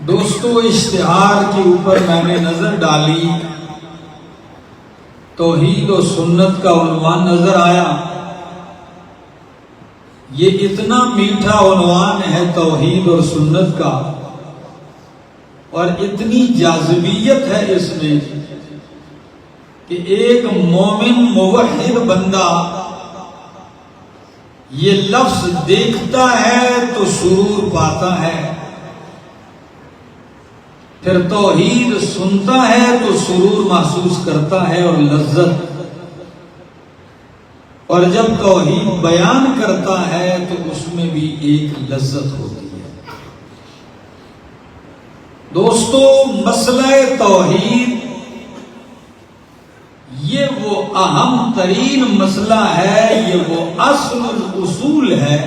دوستو اشتہار کے اوپر میں نے نظر ڈالی، توحید و سنت کا عنوان نظر آیا۔ یہ اتنا میٹھا عنوان ہے توحید اور سنت کا، اور اتنی جاذبیت ہے اس میں کہ ایک مومن موحد بندہ یہ لفظ دیکھتا ہے تو سرور پاتا ہے، پھر توحید سنتا ہے تو سرور محسوس کرتا ہے اور لذت، اور جب توحید بیان کرتا ہے تو اس میں بھی ایک لذت ہوتی ہے۔ دوستو مسئلہ توحید یہ وہ اہم ترین مسئلہ ہے، یہ وہ اصل اصول ہے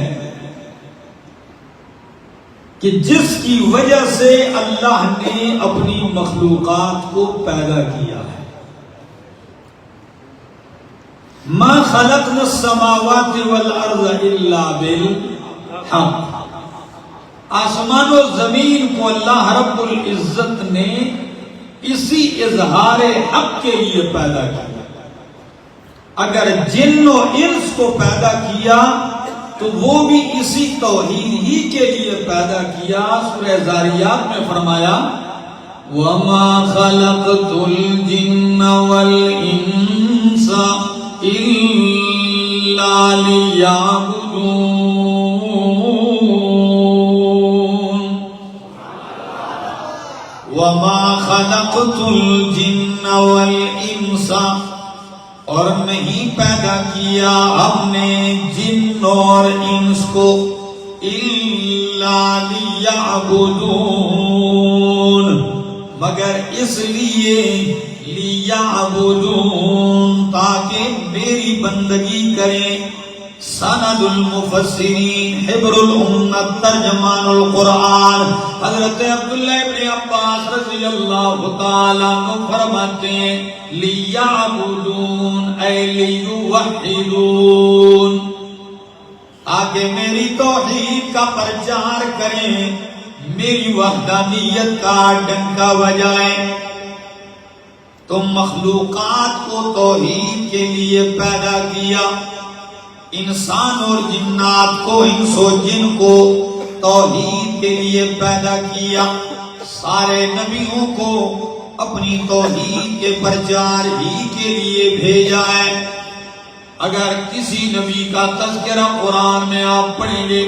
کہ جس کی وجہ سے اللہ نے اپنی مخلوقات کو پیدا کیا ہے۔ ما خلقنا السماوات والارض الا بالحق، آسمان و زمین کو اللہ رب العزت نے اسی اظہار حق کے لیے پیدا کیا۔ اگر جن و انس کو پیدا کیا تو وہ بھی اسی توحید ہی کے لیے پیدا کیا۔ سورہ ذاریات میں فرمایا وَمَا خَلَقْتُ الْجِنَّ وَالْإِنسَ إِلَّا لِيَعْبُدُونَ۔ وَمَا خَلَقْتُ الْجِنَّ وَالْإِنسَ، اور نہیں پیدا کیا ہم نے جن اور انس کو الا لیعبدون، مگر اس لیے لیعبدون تاکہ میری بندگی کریں۔ سند المفسرین، حبر الامت، ترجمان القرآن حضرت عبداللہ ابن عباس رضی اللہ تعالیٰ عنہ فرماتے ہیں لیعبدون اے لیوحدون، آگے میری توحید کا پرچار کریں، میری وحدانیت کا ڈنکا بجائیں۔ تم مخلوقات کو توحید کے لیے پیدا کیا، انسان اور جنات کو، انس و جن کو توحید کے لیے پیدا کیا۔ سارے نبیوں کو اپنی توحید کے پرچار ہی کے لیے بھیجا ہے۔ اگر کسی نبی کا تذکرہ قرآن میں آپ پڑھیں گے،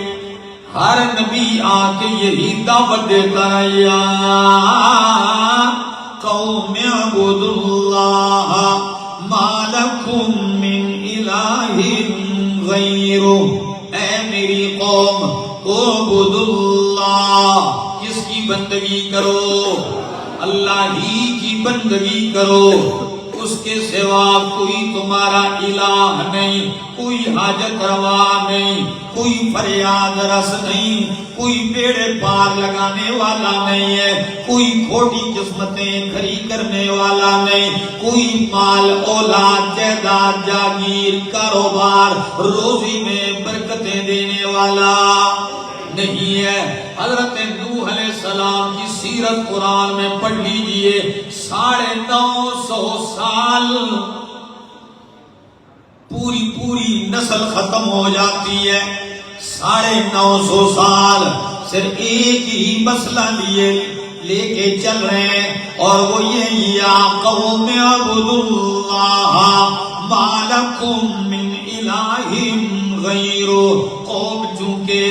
ہر نبی آ کے یہی دعوت دیتا ہے یا قوم اعبدوا اللہ ما لکم من الہ غیرہ، اے میری قوم اعبدوا اللہ، کس کی بندگی کرو؟ اللہ ہی کی بندگی کرو، اس کے سوا کوئی تمہارا الہ نہیں، کوئی حاجت روا نہیں، کوئی فریاد رس نہیں، کوئی بیڑے پار لگانے والا نہیں ہے، کوئی کھوٹی قسمتیں کھری کرنے والا نہیں، کوئی مال اولاد جائیداد جاگیر کاروبار روزی میں برکتیں دینے والا نہیں ہے۔ حضرت نوح علیہ السلام کی سیرت قرآن میں پڑھ لیجئے، 950 سال پوری نسل ختم ہو جاتی ہے، 950 سال صرف ایک ہی مسئلہ لے کے چل رہے ہیں، اور وہ یہ یا قوم اعبدوا اللہ ما لکم من الہ غیرہ، قوم چونکہ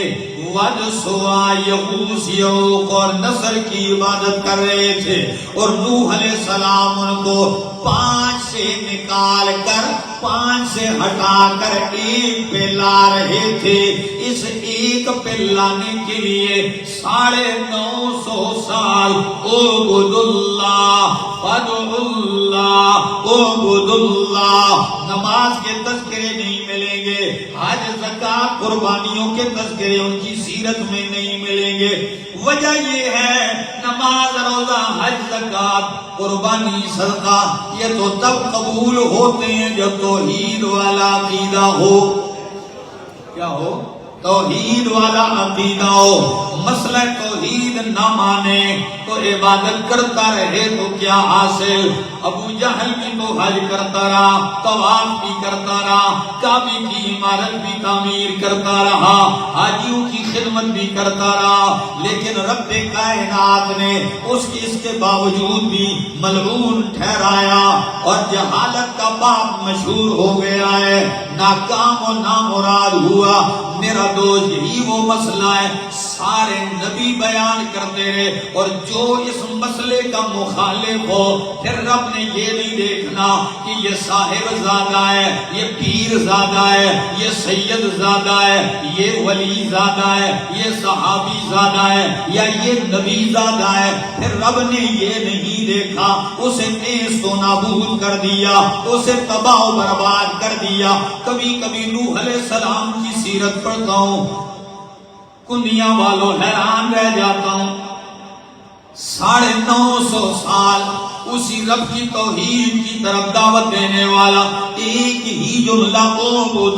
ود سوا یغوث یعوق اور نصر کی عبادت کر رہے تھے، اور نوح علیہ السلام ان کو 5 سے نکال کر 5 سے ہٹا کر ایک پہ لا رہے تھے۔ اس ایک پہ لانے کے لیے 950 سال اعبدوا اللہ فادعوا اللہ اعبدوا اللہ، نماز کے تذکرے نہیں ملیں گے، حج زکات قربانیوں کے تذکرے ان کی سیرت میں نہیں ملیں گے۔ وجہ یہ ہے نماز، روزہ، حج، زکات، قربانی، صدقہ یہ تو تب قبول ہوتے ہیں جب توحید والا عقیدہ ہو۔ کیا ہو؟ توحید والا عقیدہ ہو، مسئلہ توحید نہ مانے تو عبادت کرتا رہے تو کیا حاصل؟ ابو جہل بھی تو حج کرتا رہا، طواف بھی کرتا رہا، کعبے کی عمارت بھی تعمیر کرتا رہا، حاجیوں کی خدمت بھی کرتا رہا، لیکن رب کائنات نے اس کے باوجود بھی ملعون ٹھہرایا اور جہالت کا باپ مشہور ہو گیا ہے، ناکام و نامراد ہوا۔ میرا دوست یہی وہ مسئلہ ہے، سارے نبی بیان کرتے رہے، اور جو اس مسئلے کا مخالف ہو پھر رب نے یہ نہیں دیکھنا کہ یہ صاحب زادہ ہے، یہ پیر زادہ ہے، یہ سید زادہ ہے، یہ ولی زادہ ہے، یہ صحابی زادہ ہے، یا یہ نبی زادہ ہے، پھر رب نے یہ نہیں دیکھا، اسے نیز و نابود کر دیا، اسے تباہ و برباد کر دیا۔ کبھی کبھی نوح علیہ السلام کی سیرت پڑھتا ہوں، کنیا والوں حیران رہ جاتا ہوں، 950 سال اسی رب کی توحید کی طرف دعوت دینے والا، ایک ہی جملہ اعبد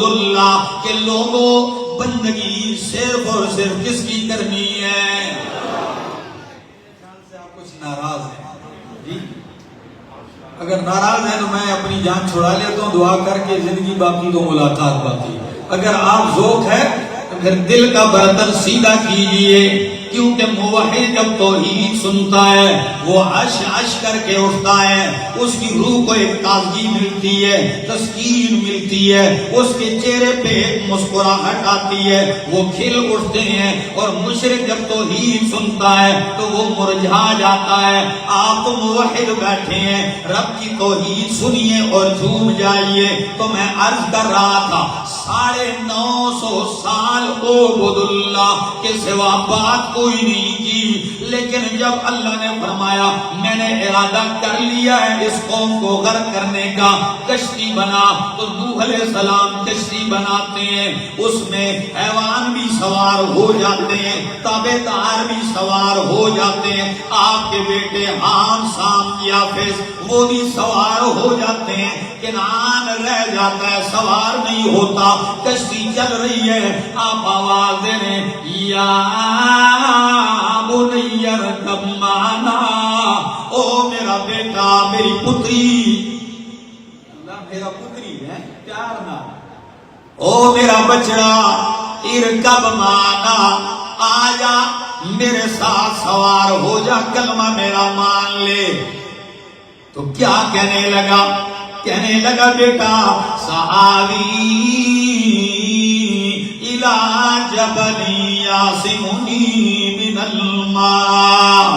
اللہ کہ لوگوں بندگی صرف اور صرف کس کی کرنی ہے؟ سے آپ کچھ ناراض ہیں جی؟ اگر ناراض ہیں تو میں اپنی جان چھڑا لیتا ہوں، دعا کر کے زندگی باقی تو ملاقات باقی۔ اگر آپ ذوق ہے تو پھر دل کا برتن سیدھا کیجئے، کیونکہ موحد جب توحید سنتا ہے وہ عش عش کر کے اٹھتا ہے، اس کی روح کو ایک تازگی ملتی ہے، تسکین ملتی ہے، اس کے چہرے پہ ایک مسکراہٹ آتی ہے، وہ کھل اٹھتے ہیں۔ اور مشرک جب توحید سنتا ہے تو وہ مرجھا جاتا ہے۔ آپ تو موحد بیٹھے ہیں، رب کی توحید سنیے اور جھوم جائیے۔ تو میں عرض کر رہا تھا 950 سال اعبد اللہ کے سوا بات کوئی نہیں کی، لیکن جب اللہ نے فرمایا میں نے ارادہ کر لیا ہے اس قوم کو غرق کرنے کا، کشتی بنا، تو نوح علیہ السلام کشتی بناتے ہیں، اس میں حیوان بھی سوار ہو جاتے ہیں، تابع دار بھی سوار ہو جاتے ہیں، آپ کے بیٹے حام، سام، یافس وہ بھی سوار ہو جاتے ہیں، کنعان رہ جاتا ہے، سوار نہیں ہوتا، کشتی چل رہی ہے، آپ آواز دے رہے ہیں یا بنی ارکب معنا، او میرا بیٹا، میری پتری، اللہ میرا پتری ہے پیار نہ، او میرا بچڑا، ارکب معنا، آجا میرے ساتھ سوار ہو جا، کلمہ میرا مان لے۔ تو کیا کہنے لگا بیٹا، سآوی الی جبل یعصمنی من الماء،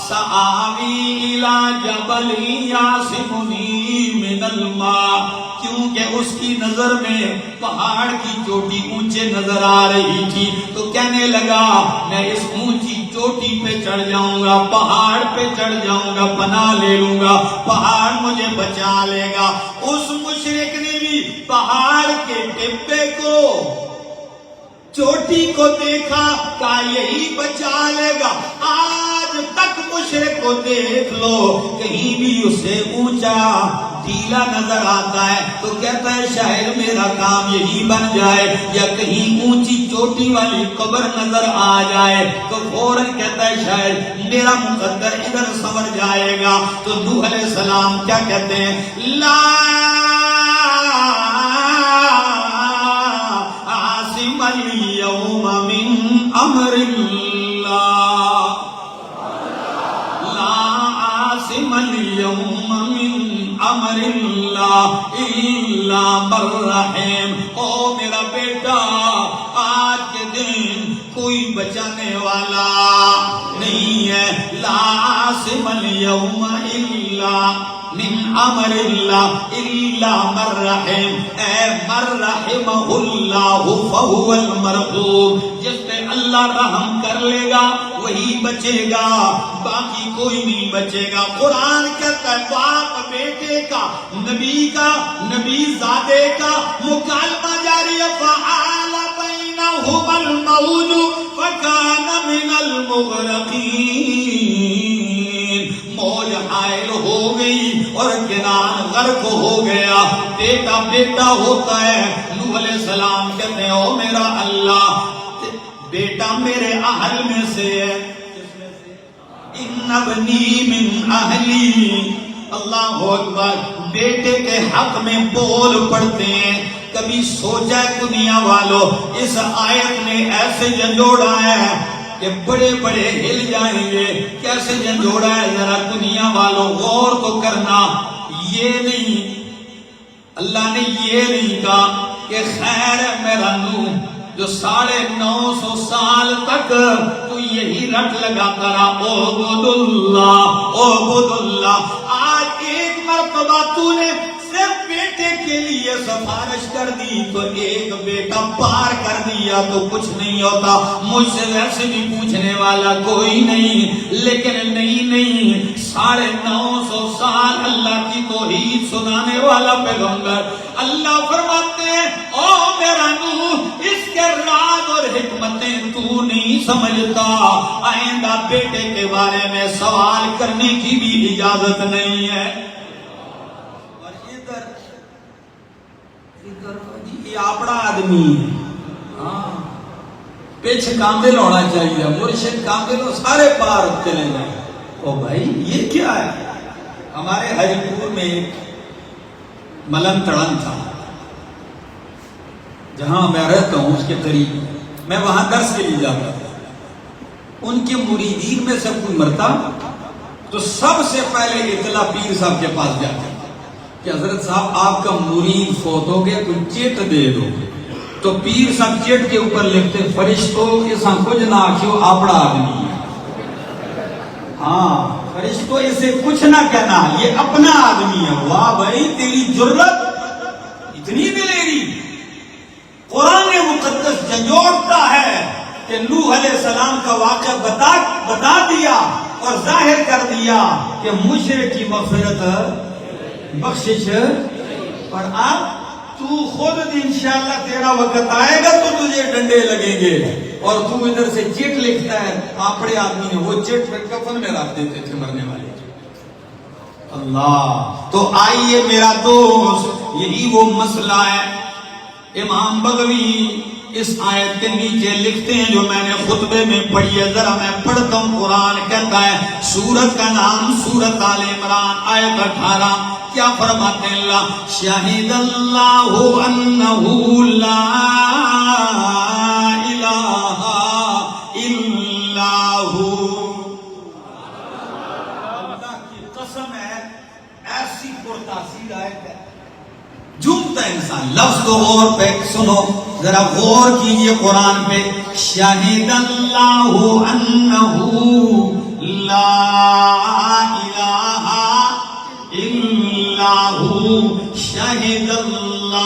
سآوی الی جبل یعصمنی من الماء، کیونکہ اس کی نظر میں پہاڑ کی چوٹی اونچے نظر آ رہی تھی، تو کہنے لگا میں اس اونچی چوٹی پہ چڑھ جاؤں گا، پہاڑ پہ چڑھ جاؤں گا، پناہ لے لوں گا، پہاڑ مجھے بچا لے گا۔ اس مشرک نے بھی پہاڑ کے ٹپے کو، چوٹی کو دیکھا، کہا یہی بچا لے گا۔ آج تک مشرک کو دیکھ لو، کہیں بھی اسے اونچا ٹیلا نظر آتا ہے تو کہتا ہے شاید میرا کام یہی بن جائے، یا کہیں اونچی چوٹی والی قبر نظر آ جائے تو فوراً کہتا ہے شاید میرا مقدر ادھر سنور جائے گا۔ تو نوح علیہ السلام کیا کہتے ہیں، لا عاصم اليوم من امر اللہ، لا عاصم اليوم من امر اللہ الا من رحم۔ او میرا بیٹا، آج کے دن کوئی بچانے والا نہیں ہے، لا عاصم اليوم الا من امر اللہ الا من رحم، اے من رحمہ اللہ فہو المرحوم، جس پہ اللہ رحم کر لے گا وہی بچے گا، باقی کوئی نہیں بچے گا۔ قرآن کہتا ہے باپ بیٹے کا، نبی کا، نبی زادے کا مکالمہ جاری ہے، فحال بینہم الموج فکان من المغرقین، موج حائل ہو گئی اور کنعان غرق ہو گیا۔ بیٹا بیٹا ہوتا ہے، نوح علیہ السلام کہتے ہیں او میرا اللہ بیٹا میرے اہل میں سے ہے. ان ابنی من اہلی. اللہ اکبر. بیٹے کے حق میں بول پڑتے ہیں. کبھی سوچا ہے دنیا والوں اس آیت نے ایسے جھنجھوڑا ہے کہ بڑے بڑے ہل جائیں گے. کیسے جھنجھوڑا ہے ذرا دنیا والوں غور تو کرنا. یہ نہیں اللہ نے یہ نہیں کہا کہ خیر ہے میرا نوح جو 950 سال تک تو یہی رٹ لگاتا رہا اعبد اللہ اعبد اللہ. آج ایک مرتبہ تو نے صرف بیٹے کے لیے سفارش کر دی تو ایک بیٹا پار کر دیا تو کچھ نہیں ہوتا. مجھ سے ویسے بھی پوچھنے والا کوئی نہیں. لیکن نہیں 950 سال اللہ کی توحید سنانے والا پیغمبر. اللہ فرماتے ہیں او میرا نوح اس کے راز اور حکمتیں تو نہیں سمجھتا. آئندہ بیٹے کے بارے میں سوال کرنے کی بھی اجازت نہیں ہے. یہ اپنا آدمی ہے. پیچھے کامل ہونا چاہیے. مرشد کامل ہو سارے پار چلے جائیں. او بھائی یہ کیا ہے. ہمارے ہری پور میں ملنگ تڑن تھا جہاں میں رہتا ہوں اس کے قریب. میں وہاں درس کے لیے جاتا تھا. ان کے مریدین میں سے کوئی مرتا تو سب سے پہلے اطلاع پیر صاحب کے پاس جاتے کہ حضرت صاحب آپ کا مرید فوت ہو گیا کوئی چٹ دے دو. تو پیر صاحب چٹ کے اوپر لکھتے فرشتوں اساں کچھ نہ آکھیو اپنا آدمی ہے. ہاں فرشتوں اسے کچھ نہ کہنا یہ اپنا آدمی ہے. واہ بھائی تیری جرت اتنی دلیری. قرآن مقدس جھنجھوڑتا ہے کہ نوح علیہ السلام کا واقعہ بتا دیا اور ظاہر کر دیا کہ مشرک کی مغفرت بخشش. اور اب تو خود انشاءاللہ تیرا وقت آئے گا تو تجھے ڈنڈے لگیں گے. اور تو ادھر سے چٹ لکھتا ہے. آپڑے آدمی نے وہ چٹ پھر کفن میں رکھ دیتے تھے مرنے والے. اللہ. تو آئیے میرا دوست یہی وہ مسئلہ ہے. امام بغوی اس آیت کے نیچے لکھتے ہیں جو میں نے خطبے میں پڑھی ہے. ذرا میں پڑھتا ہوں. قرآن کہتا ہے سورت کا نام سورت آل عمران آیت 18. کیا فرماتے ہیں اللہ شاہد اللہ انہ لا الہ الا ہو. اللہ کی قسم ہے ایسی پرتاثیر آیت ہے جھومتا انسان. لفظ کو غور پہ سنو ذرا غور کیجئے قرآن پہ. شاہد اللہ انہ لا الہ الا ہو. شاہد اللہ